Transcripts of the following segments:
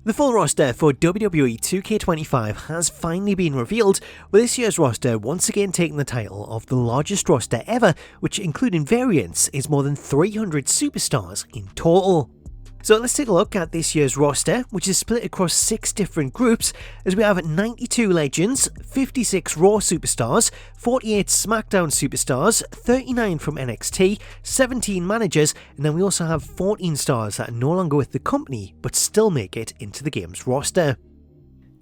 The full roster for WWE 2K25 has finally been revealed, with this year's roster once again taking the title of the largest roster ever, which, including variants, is more than 300 superstars in total. So let's take a look at this year's roster, which is split across 6 different groups, as we have 92 Legends, 56 Raw Superstars, 48 Smackdown Superstars, 39 from NXT, 17 Managers, and then we also have 14 stars that are no longer with the company, but still make it into the game's roster.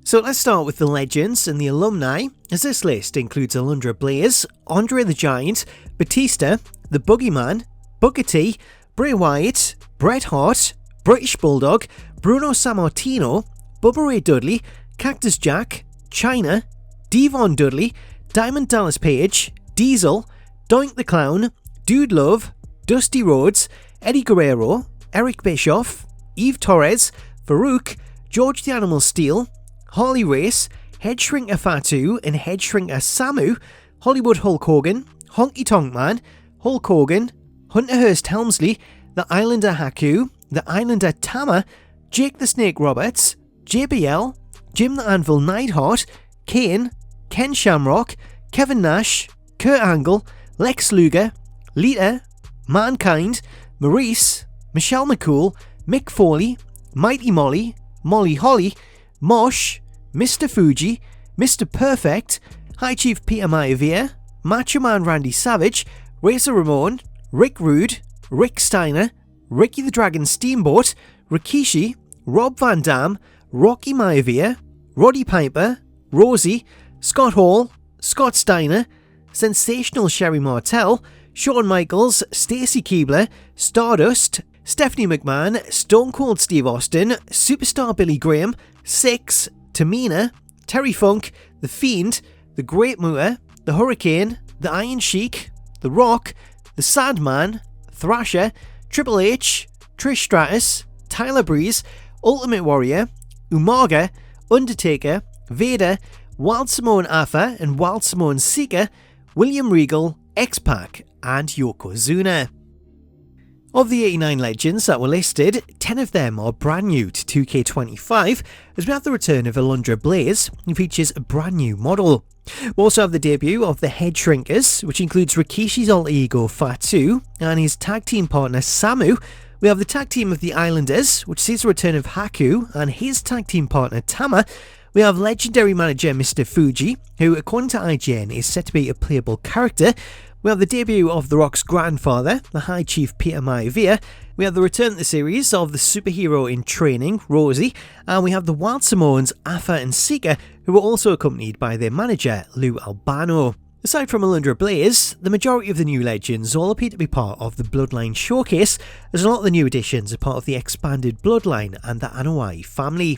So let's start with the Legends and the Alumni, as this list includes Alundra Blayze, Andre the Giant, Batista, the Boogeyman, Booker T, Bray Wyatt, Bret Hart, British Bulldog, Bruno Sammartino, Bubba Ray Dudley, Cactus Jack, Chyna, Devon Dudley, Diamond Dallas Page, Diesel, Doink The Clown, Dude Love, Dusty Rhodes, Eddie Guerrero, Eric Bischoff, Eve Torres, Faarooq, George the Animal Steele, Harley Race, Head Shrinker Fatu and Head Shrinker Samu, Hollywood Hulk Hogan, Honky Tonk Man, Hulk Hogan, Hunter Hearst Helmsley, the Islander Haku, the Islander Tama, Jake the Snake Roberts, JBL, Jim the Anvil Neidhart, Kane, Ken Shamrock, Kevin Nash, Kurt Angle, Lex Luger, Lita, Mankind, Maurice, Michelle McCool, Mick Foley, Mighty Molly, Molly Holly, Mosh, Mr. Fuji, Mr. Perfect, High Chief Peter Maivia, Macho Man Randy Savage, Razor Ramon, Rick Rude, Rick Steiner, Ricky the Dragon Steamboat, Rikishi, Rob Van Dam, Rocky Maivia, Roddy Piper, Rosie, Scott Hall, Scott Steiner, Sensational Sherry Martel, Shawn Michaels, Stacy Keibler, Stardust, Stephanie McMahon, Stone Cold Steve Austin, Superstar Billy Graham, Six, Tamina, Terry Funk, The Fiend, The Great Muta, The Hurricane, The Iron Sheik, The Rock, The Sandman, Thrasher, Triple H, Trish Stratus, Tyler Breeze, Ultimate Warrior, Umaga, Undertaker, Vader, Wild Samoan Alpha and Wild Samoan Seeker, William Regal, X-Pac, and Yokozuna. Of the 89 legends that were listed, 10 of them are brand new to 2K25, as we have the return of Alundra Blayze, who features a brand new model. We also have the debut of the Head Shrinkers, which includes Rikishi's alter ego Fatu and his tag team partner Samu. We have the tag team of the Islanders, which sees the return of Haku and his tag team partner Tama. We have legendary manager Mr. Fuji, who according to IGN is set to be a playable character. We have the debut of The Rock's grandfather, the High Chief Peter Maivia. We have the return to the series of the superhero in training, Rosie. And we have the Wild Samoans, Alpha and Seeker, who are also accompanied by their manager, Lou Albano. Aside from Alundra Blayze, the majority of the new legends all appear to be part of the Bloodline Showcase, as a lot of the new additions are part of the expanded Bloodline and the Anoa'i family.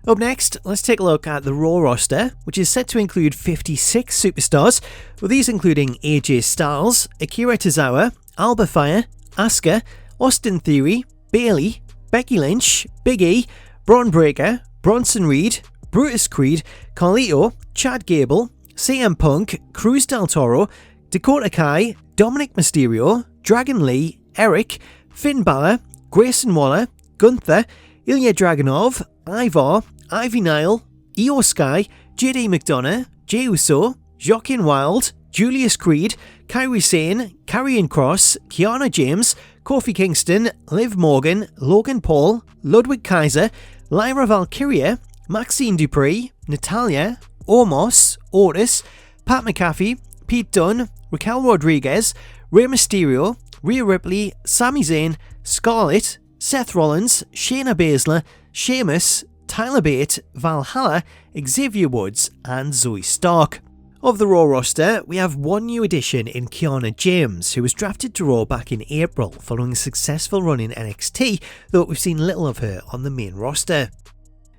Up next, let's take a look at the Raw roster, which is set to include 56 superstars, with these including AJ Styles, Akira Tozawa, Alba Fire, Asuka, Austin Theory, Bayley, Becky Lynch, Big E, Braun Breaker, Bronson Reed, Brutus Creed, Carlito, Chad Gable, CM Punk, Cruz Del Toro, Dakota Kai, Dominic Mysterio, Dragon Lee, Eric, Finn Balor, Grayson Waller, Gunther, Ilya Dragunov, Ivar, Ivy Nile, Io Sky, JD McDonough, Jey Uso, Joaquin Wilde, Julius Creed, Kairi Sane, Karrion Kross, Kiana James, Kofi Kingston, Liv Morgan, Logan Paul, Ludwig Kaiser, Lyra Valkyria, Maxine Dupree, Natalia, Omos, Otis, Pat McAfee, Pete Dunne, Raquel Rodriguez, Rey Mysterio, Rhea Ripley, Sami Zayn, Scarlett, Seth Rollins, Shayna Baszler, Sheamus, Tyler Bate, Valhalla, Xavier Woods, and Zoe Stark. Of the Raw roster, we have one new addition in Kiana James, who was drafted to Raw back in April following a successful run in NXT, though we've seen little of her on the main roster.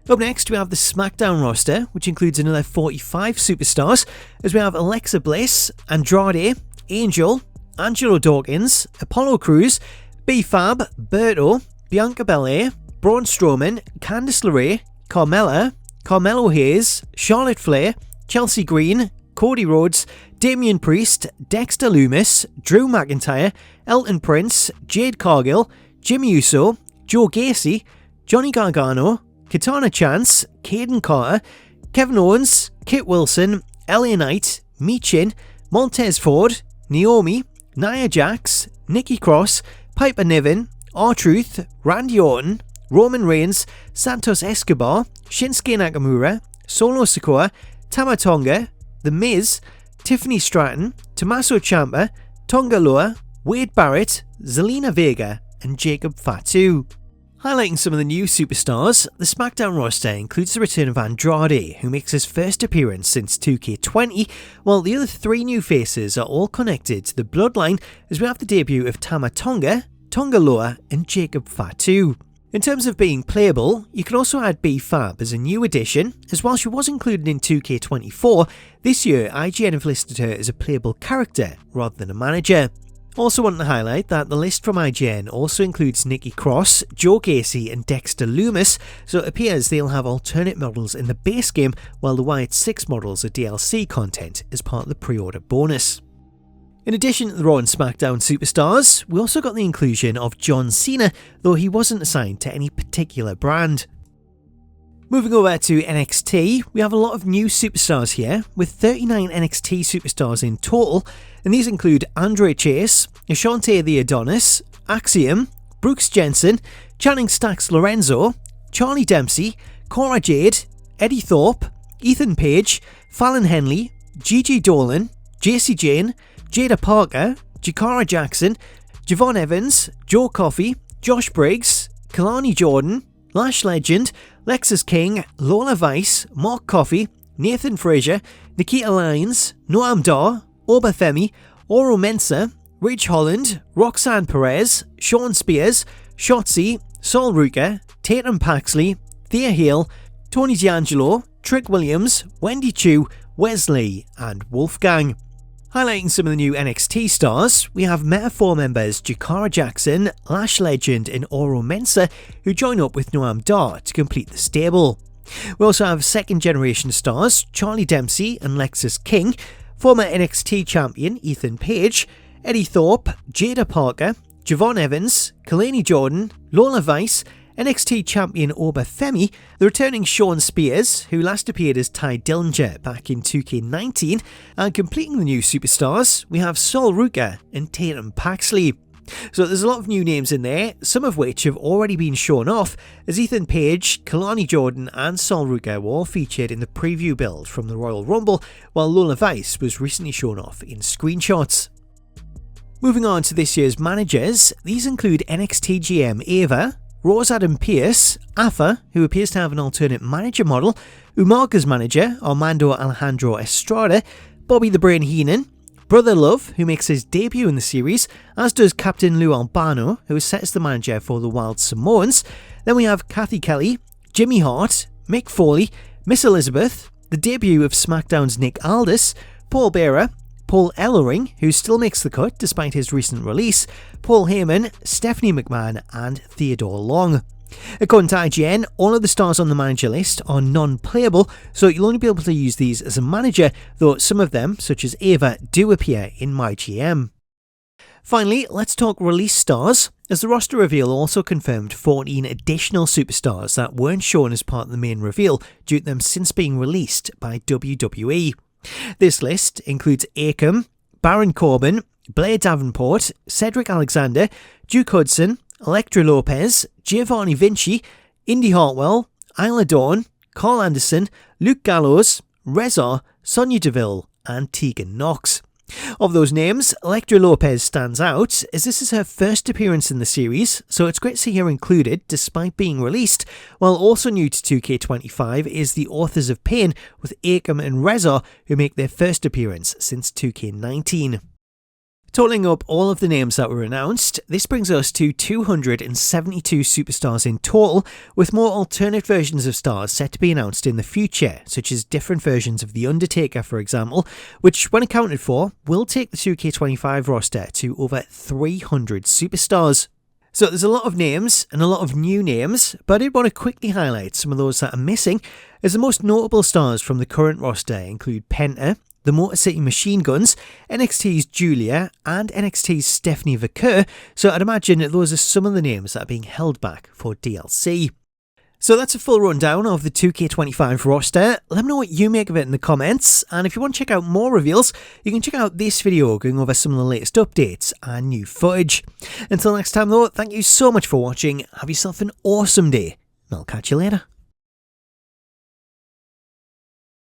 Up next, we have the Smackdown roster, which includes another 45 superstars, as we have Alexa Bliss, Andrade, Angel, Angelo Dawkins, Apollo Crews, B-Fab, Berto, Bianca Belair, Braun Strowman, Candice LeRae, Carmella, Carmelo Hayes, Charlotte Flair, Chelsea Green, Cody Rhodes, Damian Priest, Dexter Lumis, Drew McIntyre, Elton Prince, Jade Cargill, Jimmy Uso, Joe Gacy, Johnny Gargano, Katana Chance, Caden Carter, Kevin Owens, Kit Wilson, LA Knight, Michin, Montez Ford, Naomi, Nia Jax, Nikki Cross, Piper Niven, R-Truth, Randy Orton, Roman Reigns, Santos Escobar, Shinsuke Nakamura, Solo Sikoa, Tama Tonga, The Miz, Tiffany Stratton, Tommaso Ciampa, Tonga Loa, Wade Barrett, Zelina Vega, and Jacob Fatu. Highlighting some of the new superstars, the Smackdown roster includes the return of Andrade, who makes his first appearance since 2K20, while the other 3 new faces are all connected to the bloodline, as we have the debut of Tama Tonga, Tonga Loa, and Jacob Fatu. In terms of being playable, you can also add B-Fab as a new addition, as while she was included in 2K24, this year IGN have listed her as a playable character rather than a manager. Also want to highlight that the list from IGN also includes Nikki Cross, Joe Gacy and Dexter Loomis, so it appears they'll have alternate models in the base game, while the Wyatt 6 models are DLC content as part of the pre-order bonus. In addition to the Raw and SmackDown superstars, we also got the inclusion of John Cena, though he wasn't assigned to any particular brand. Moving over to NXT, we have a lot of new superstars here, with 39 NXT superstars in total, and these include Andre Chase, Ashante the Adonis, Axiom, Brooks Jensen, Channing Stacks Lorenzo, Charlie Dempsey, Cora Jade, Eddie Thorpe, Ethan Page, Fallon Henley, Gigi Dolan, JC Jane, Jada Parker, Jakara Jackson, Javon Evans, Joe Coffey, Josh Briggs, Kalani Jordan, Lash Legend, Lexus King, Lola Vice, Mark Coffey, Nathan Frazier, Nikita Lyons, Noam Dar, Oba Femi, Oro Mensah, Ridge Holland, Roxanne Perez, Sean Spears, Shotzi, Sol Ruka, Tatum Paxley, Thea Hale, Tony D'Angelo, Trick Williams, Wendy Chu, Wesley, and Wolfgang. Highlighting some of the new NXT stars, we have Meta-4 members Jakara Jackson, Lash Legend and Oro Mensah, who join up with Noam Dar to complete the stable. We also have second generation stars Charlie Dempsey and Lexus King, former NXT champion Ethan Page, Eddie Thorpe, Jada Parker, Javon Evans, Kalani Jordan, Lola Vice, NXT champion Oba Femi, the returning Sean Spears, who last appeared as Ty Dillinger back in 2K19, and completing the new superstars, we have Sol Ruka and Tatum Paxley. So there's a lot of new names in there, some of which have already been shown off, as Ethan Page, Kalani Jordan and Sol Ruka were all featured in the preview build from the Royal Rumble, while Lola Vice was recently shown off in screenshots. Moving on to this year's managers, these include NXT GM Ava, Rose Adam Pierce, Afa, who appears to have an alternate manager model, Umaga's manager, Armando Alejandro Estrada, Bobby the Brain Heenan, Brother Love, who makes his debut in the series, as does Captain Lou Albano, who is set as the manager for the Wild Samoans. Then we have Kathy Kelly, Jimmy Hart, Mick Foley, Miss Elizabeth, the debut of SmackDown's Nick Aldis, Paul Bearer, Paul Ellering, who still makes the cut despite his recent release, Paul Heyman, Stephanie McMahon, and Theodore Long. According to IGN, all of the stars on the manager list are non-playable, so you'll only be able to use these as a manager, though some of them, such as Ava, do appear in MyGM. Finally, let's talk release stars, as the roster reveal also confirmed 14 additional superstars that weren't shown as part of the main reveal due to them since being released by WWE. This list includes Akam, Baron Corbin, Blair Davenport, Cedric Alexander, Duke Hudson, Elektra Lopez, Giovanni Vinci, Indy Hartwell, Isla Dawn, Carl Anderson, Luke Gallows, Reza, Sonya Deville, and Tegan Knox. Of those names, Elektra Lopez stands out, as this is her first appearance in the series, so it's great to see her included despite being released, while also new to 2K25 is the Authors of Pain with Akam and Reza, who make their first appearance since 2K19. Totaling up all of the names that were announced, this brings us to 272 superstars in total, with more alternate versions of stars set to be announced in the future, such as different versions of The Undertaker, for example, which, when accounted for, will take the 2K25 roster to over 300 superstars. So there's a lot of names and a lot of new names, but I did want to quickly highlight some of those that are missing, as the most notable stars from the current roster include Penta, the Motor City Machine Guns, NXT's Julia, and NXT's Stephanie Vaquer, so I'd imagine those are some of the names that are being held back for DLC. So that's a full rundown of the 2K25 roster. Let me know what you make of it in the comments, and if you want to check out more reveals, you can check out this video going over some of the latest updates and new footage. Until next time though, thank you so much for watching, have yourself an awesome day, and I'll catch you later.